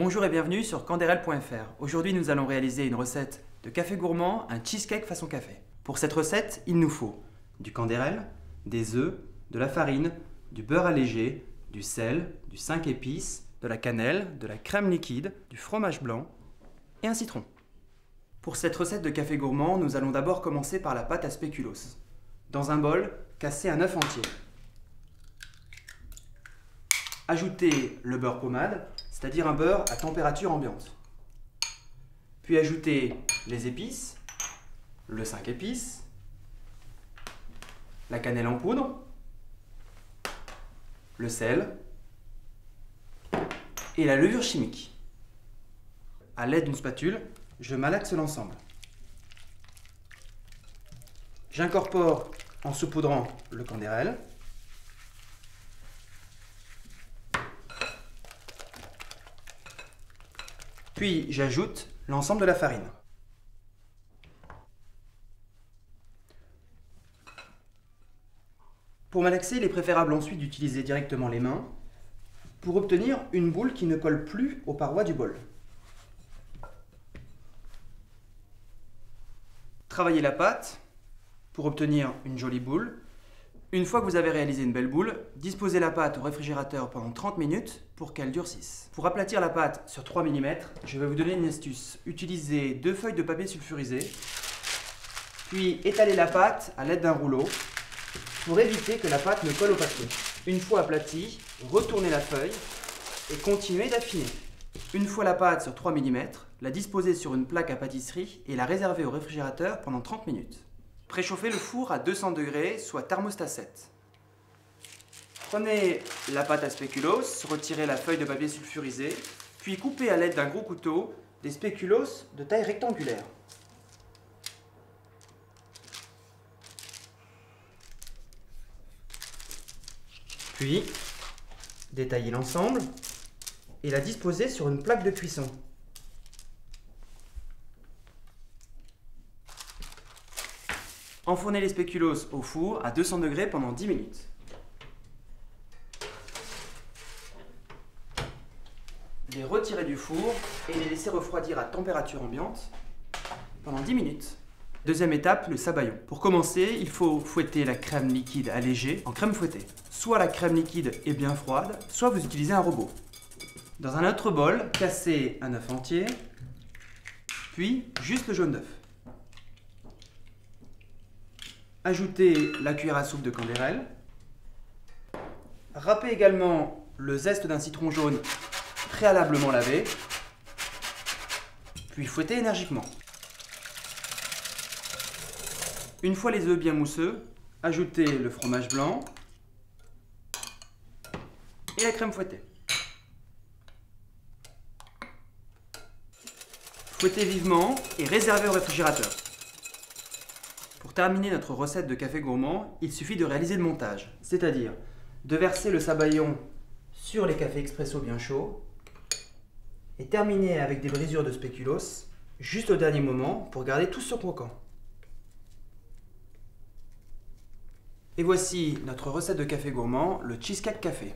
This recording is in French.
Bonjour et bienvenue sur Canderel.fr. Aujourd'hui, nous allons réaliser une recette de café gourmand, un cheesecake façon café. Pour cette recette, il nous faut du Canderel, des œufs, de la farine, du beurre allégé, du sel, du 5 épices, de la cannelle, de la crème liquide, du fromage blanc et un citron. Pour cette recette de café gourmand, nous allons d'abord commencer par la pâte à spéculoos. Dans un bol, cassez un œuf entier. Ajoutez le beurre pommade, c'est-à-dire un beurre à température ambiante. Puis ajoutez les épices, le 5 épices, la cannelle en poudre, le sel et la levure chimique. À l'aide d'une spatule, je malaxe l'ensemble. J'incorpore en saupoudrant le Canderel. Puis j'ajoute l'ensemble de la farine. Pour malaxer, il est préférable ensuite d'utiliser directement les mains pour obtenir une boule qui ne colle plus aux parois du bol. Travaillez la pâte pour obtenir une jolie boule. Une fois que vous avez réalisé une belle boule, disposez la pâte au réfrigérateur pendant 30 minutes pour qu'elle durcisse. Pour aplatir la pâte sur 3 mm, je vais vous donner une astuce. Utilisez 2 feuilles de papier sulfurisé, puis étalez la pâte à l'aide d'un rouleau pour éviter que la pâte ne colle au papier. Une fois aplatie, retournez la feuille et continuez d'affiner. Une fois la pâte sur 3 mm, la disposez sur une plaque à pâtisserie et la réservez au réfrigérateur pendant 30 minutes. Préchauffez le four à 200 degrés, soit thermostat 7. Prenez la pâte à spéculoos, retirez la feuille de papier sulfurisé, puis coupez à l'aide d'un gros couteau des spéculoos de taille rectangulaire. Puis, détaillez l'ensemble et la disposez sur une plaque de cuisson. Enfournez les spéculoos au four à 200 degrés pendant 10 minutes. Les retirer du four et les laisser refroidir à température ambiante pendant 10 minutes. Deuxième étape, le sabayon. Pour commencer, il faut fouetter la crème liquide allégée en crème fouettée. Soit la crème liquide est bien froide, soit vous utilisez un robot. Dans un autre bol, cassez un œuf entier, puis juste le jaune d'œuf. Ajoutez la cuillère à soupe de Canderel. Râpez également le zeste d'un citron jaune préalablement lavé, puis fouettez énergiquement. Une fois les œufs bien mousseux, ajoutez le fromage blanc et la crème fouettée. Fouettez vivement et réservez au réfrigérateur. Pour terminer notre recette de café gourmand, il suffit de réaliser le montage, c'est-à-dire de verser le sabayon sur les cafés expresso bien chauds et terminer avec des brisures de spéculoos juste au dernier moment pour garder tout ce croquant. Et voici notre recette de café gourmand, le cheesecake café.